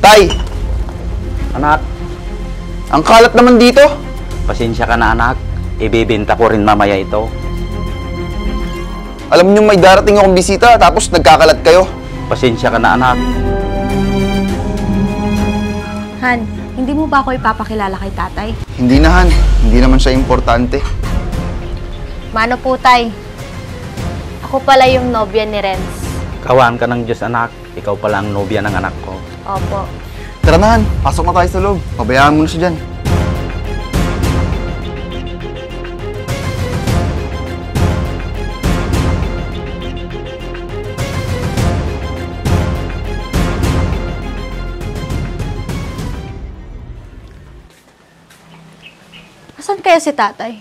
Tay! Anak, Ang kalat naman dito. pasensya ka na anak. Ibibenta ko rin mamaya ito. Alam niyo may darating akong bisita tapos nagkakalat kayo. Pasensya ka na anak. Han, hindi mo ba ako ipapakilala kay tatay? Hindi na, Han. Hindi naman siya importante. Mano po, tay? Ako pala yung nobya ni Renz. Kawan ka ng Diyos anak. Ikaw pala ang nobya ng anak ko. Opo. Tara na, Han. Pasok na tayo sa loob. Pabayaan mo na siya dyan. Asan kaya si tatay?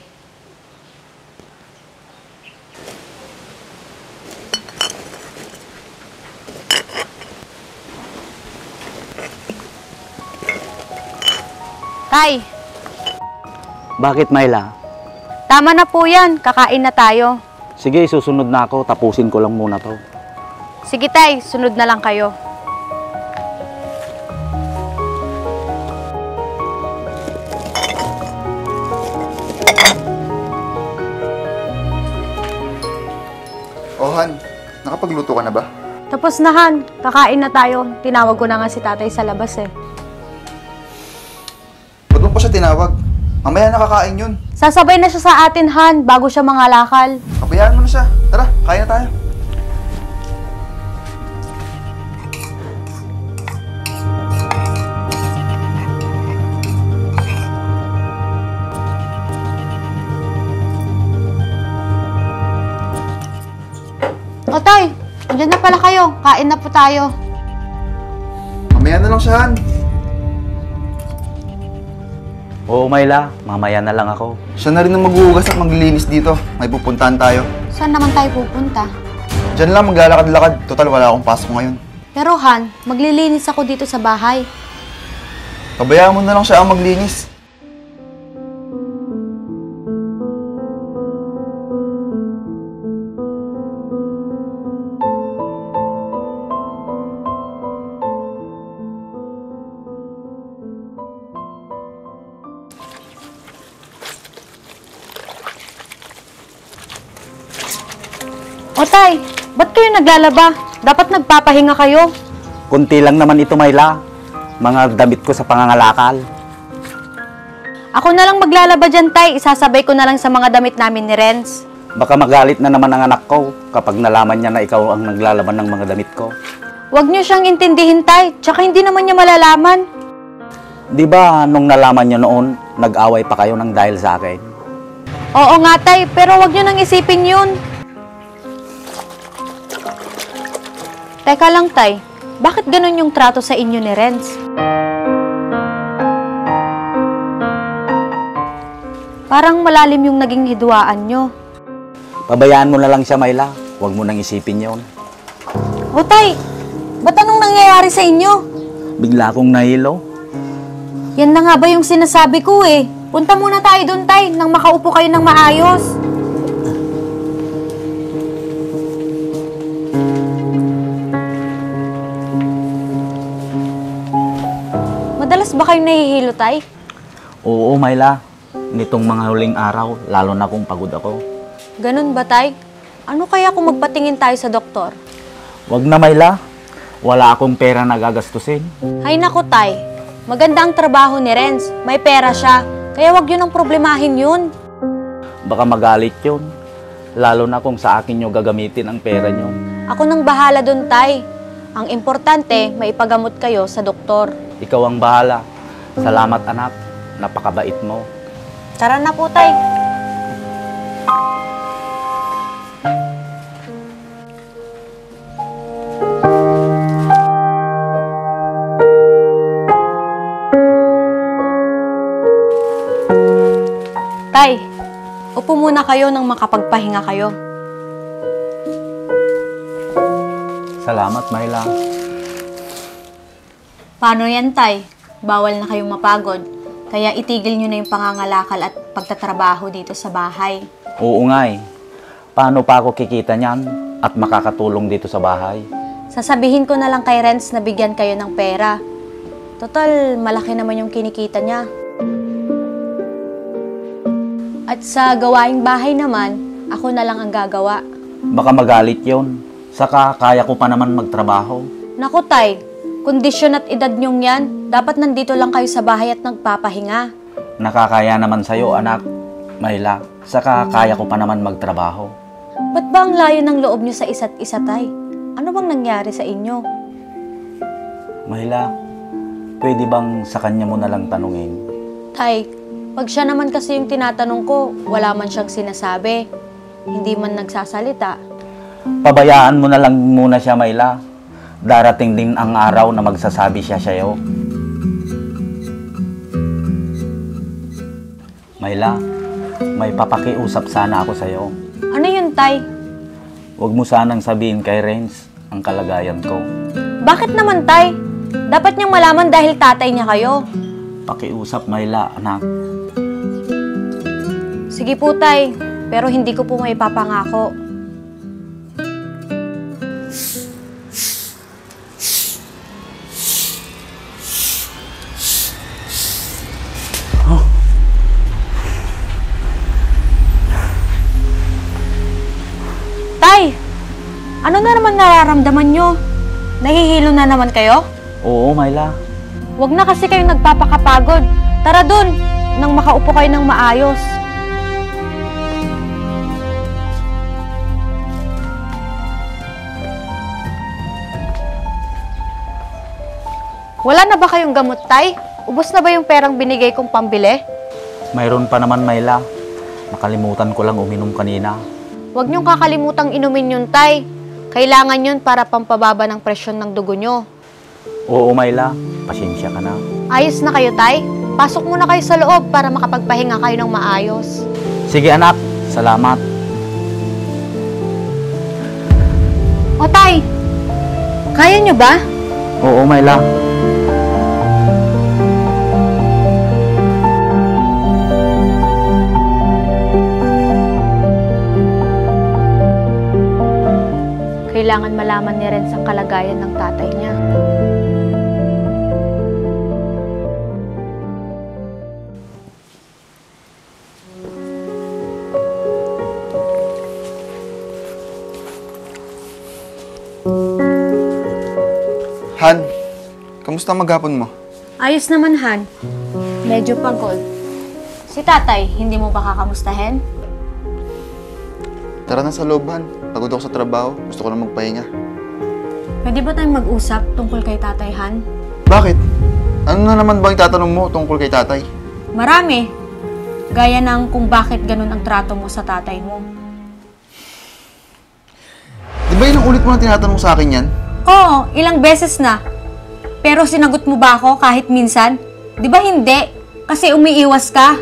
Tay, Bakit Myla? tama na po yan. Kakain na tayo. Sige, susunod na ako. Tapusin ko lang muna to. Sige tay, sunod na lang kayo. Oh, Han. Nakapagluto ka na ba? Tapos na Han, kakain na tayo. Tinawag ko na nga si tatay sa labas eh. Ba't mo pa siya tinawag? Mamaya nakakain yun. Sasabay na siya sa atin Han, bago siya mangalakal. Pabayaan mo na siya. Tara, kain na tayo. O tay, andyan na pala kayo. Kain na po tayo. Mamaya na lang siya, Han. Oo Myla, mamaya na lang ako. Siya na rin ang maghuhugas at maglilinis dito. May pupuntahan tayo. Saan naman tayo pupunta? Diyan lang maglalakad-lakad. Total, wala akong pasok ngayon. Pero Han, maglilinis ako dito sa bahay. Pabayaan mo na lang siya ang maglinis. O tay, ba't kayo naglalaba? Dapat nagpapahinga kayo. Kunti lang naman ito Myla. Mga damit ko sa pangangalakal. Ako na lang maglalaba dyan tay. Isasabay ko na lang sa mga damit namin ni Renz. Baka magalit na naman ang anak ko kapag nalaman niya na ikaw ang naglalaban ng mga damit ko. Huwag niyo siyang intindihin tay. Tsaka hindi naman niya malalaman. Di ba nung nalaman niyo noon, nag-away pa kayo ng dahil sa akin? Oo nga tay, pero huwag niyo nang isipin yun. Teka lang tay, bakit ganun yung trato sa inyo ni Renz? Parang malalim yung naging hidwaan nyo. Pabayaan mo na lang siya Myla. Huwag mo nang isipin yon. O tay, ba't anong nangyayari sa inyo? Bigla akong nahilo. Yan na nga ba yung sinasabi ko eh. Punta muna tayo doon tay, nang makaupo kayo ng maayos. Madalas ba kayong nahihilo tay? Oo Myla. Nitong mga huling araw, lalo na kung pagod ako. Ganun ba tay? Ano kaya kung magpatingin tayo sa doktor? Wag na Myla. Wala akong pera na gagastusin. Hay nako tay, maganda ang trabaho ni Renz. May pera siya, kaya wag yun ang problemahin yun. Baka magalit yun. Lalo na kung sa akin nyo gagamitin ang pera nyo. Ako nang bahala dun tay. Ang importante, maipagamot kayo sa doktor. Ikaw ang bahala. Salamat anak. Napakabait mo. Tara na po tay. Tay, upo muna kayo nang makapagpahinga kayo. Salamat Myla. Paano yan, tay? Bawal na kayong mapagod. Kaya itigil nyo na yung pangangalakal at pagtatrabaho dito sa bahay. Oo nga eh. Paano pa ako kikita niyan at makakatulong dito sa bahay? Sasabihin ko na lang kay Renz na bigyan kayo ng pera. Total, malaki naman yung kinikita niya. At sa gawaing bahay naman, ako na lang ang gagawa. Baka magalit yon. Saka kaya ko pa naman magtrabaho. Naku, Tay, kondisyon at edad niyong yan, dapat nandito lang kayo sa bahay at nagpapahinga. Nakakaya naman sa'yo, anak. Mayla, saka kaya ko pa naman magtrabaho. Ba't ba ang layo ng loob niyo sa isa't isa, Tay? Ano bang nangyari sa inyo? Mayla, pwede bang sa kanya mo na lang tanungin? Tay, pag siya naman kasi yung tinatanong ko, wala man siyang sinasabi. Hindi man nagsasalita. Pabayaan mo na lang muna siya, Mayla. Darating din ang araw na magsasabi siya sa'yo. Mayla, may papakiusap sana ako sa'yo. Ano yun, Tay? Huwag mo sanang sabihin kay Renz ang kalagayan ko. Bakit naman, Tay? Dapat niyang malaman dahil tatay niya kayo. Pakiusap, Mayla, anak. Sige po, Tay. Pero hindi ko po may papangako. Tay! Ano na naman nararamdaman nyo? Nahihilo na naman kayo? Oo, Mayla. Huwag na kasi kayong nagpapakapagod. Tara dun, nang makaupo kayo ng maayos. Wala na ba kayong gamot, Tay? Ubos na ba yung perang binigay kong pambili? Mayroon pa naman, Mayla. Nakalimutan ko lang uminom kanina. Huwag niyong kakalimutang inumin yun, Tay. Kailangan yun para pampababa ng presyon ng dugo nyo. Oo, Mayla. Pasensya ka na. Ayos na kayo, Tay? Pasok muna kayo sa loob para makapagpahinga kayo ng maayos. Sige, anak. Salamat. O, Tay! Kaya nyo ba? Oo, Mayla. Kailangan malaman ni Renz ang kalagayan ng tatay niya. Han, kamusta maghapon mo? Ayos naman, Han. Medyo pagod. Si tatay, hindi mo ba kakamustahin? Tara na sa loob, Han. Pagod ako sa trabaho. Gusto ko na magpahinga. Pwede ba tayong mag-usap tungkol kay tatay, Han? Bakit? Ano na naman ba yung tatanong mo tungkol kay tatay? Marami. Gaya ng kung bakit ganun ang trato mo sa tatay mo. Di ba ilang ulit mo na tinatanong sa akin yan? Oo, ilang beses na. Pero sinagot mo ba ako kahit minsan? Di ba hindi? Kasi umiiwas ka.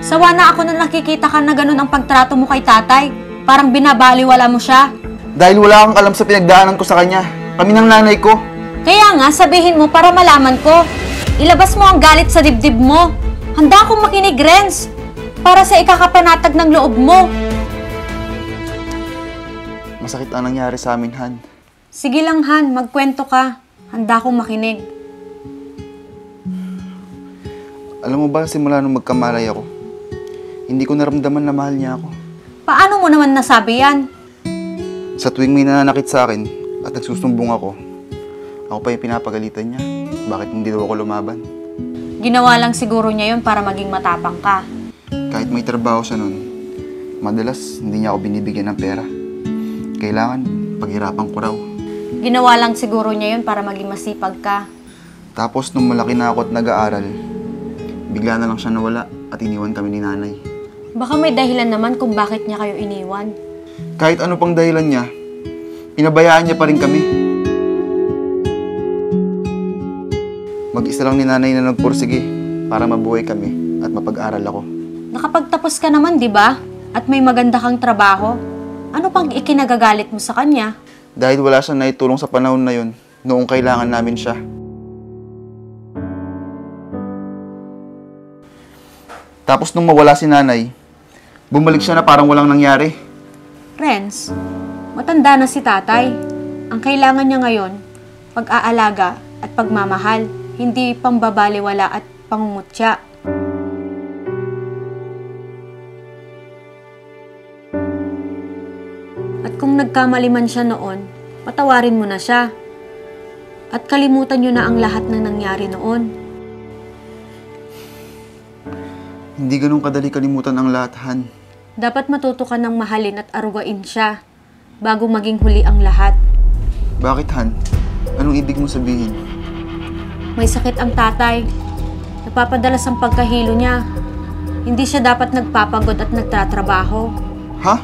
Sawa na ako na nakikita ka na ganun ang pagtrato mo kay tatay. Parang binabaliwala mo siya. Dahil wala kang alam sa pinagdaanan ko sa kanya. Kami ng nanay ko. Kaya nga, sabihin mo para malaman ko. Ilabas mo ang galit sa dibdib mo. Handa akong makinig, Renz. Para sa ikakapanatag ng loob mo. Masakit ang nangyari sa amin, Han. Sige lang, Han. Magkwento ka. Handa akong makinig. Alam mo ba, simula nung magkamalay ako, hindi ko naramdaman na mahal niya ako. Paano mo naman nasabi yan? Sa tuwing may nananakit sa akin at nagsusumbong ako pa yung pinapagalitan niya. Bakit hindi daw ako lumaban? Ginawa lang siguro niya yun para maging matapang ka. Kahit may trabaho siya nun, madalas hindi niya ako binibigyan ng pera. Kailangan paghirapan ko raw. Ginawa lang siguro niya yun para maging masipag ka. Tapos nung malaki na ako at nag-aaral, bigla na lang siya nawala at iniwan kami ni nanay. Baka may dahilan naman kung bakit niya kayo iniwan. Kahit ano pang dahilan niya, pinabayaan niya pa rin kami. Mag-isa lang ni nanay na nagpursige para mabuhay kami at mapag-aral ako. Nakapagtapos ka naman, di ba? At may maganda kang trabaho. Ano pang ikinagagalit mo sa kanya? Dahil wala siyang naitulong sa panahon na yun, noong kailangan namin siya. Tapos nung mawala si nanay, bumalik siya na parang walang nangyari. Renz, matanda na si tatay. Ang kailangan niya ngayon, pag-aalaga at pagmamahal, hindi pambabaliwala at pangungutya. At kung nagkamali man siya noon, patawarin mo na siya. At kalimutan niyo na ang lahat ng nangyari noon. Hindi ganun kadali kalimutan ang lahat, Han. Dapat matuto ka ng mahalin at arugain siya bago maging huli ang lahat. Bakit, Han? Anong ibig mo sabihin? May sakit ang tatay. Napapadalas ang pagkahilo niya. Hindi siya dapat nagpapagod at nagtatrabaho. Ha?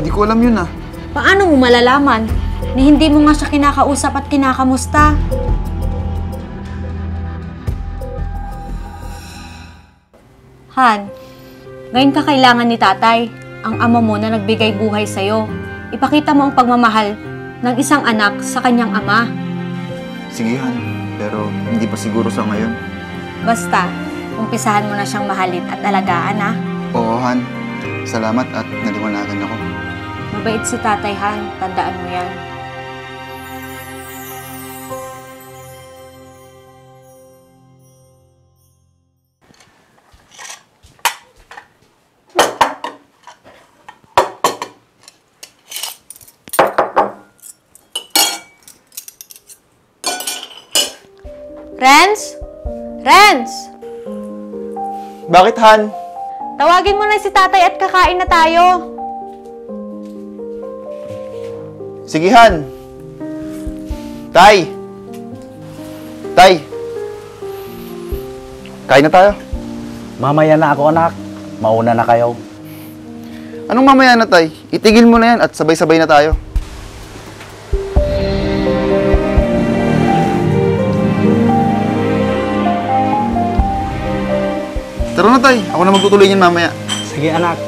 Hindi ko alam yun, ah. Paano mo malalaman na hindi mo nga siya kinakausap at kinakamusta? Han, ngayon ka kailangan ni tatay, ang ama mo na nagbigay buhay sa'yo. Ipakita mo ang pagmamahal ng isang anak sa kanyang ama. Sige, Han. Pero hindi pa siguro sa ngayon. Basta, umpisahan mo na siyang mahalin at alagaan, ha? Oo, Han. Salamat at naliwanagan ako. Mabait si tatay, Han. Tandaan mo yan. Renz? Renz! Bakit, Han? Tawagin mo na si tatay at kakain na tayo. Sige, Han. Tay! Tay! Kain na tayo. Mamaya na ako, anak. Mauna na kayo. Anong mamaya na, Tay? Itigil mo na yan at sabay-sabay na tayo. Tara na, Tay. Ako na magtutuloy niyan mamaya. Sige, anak.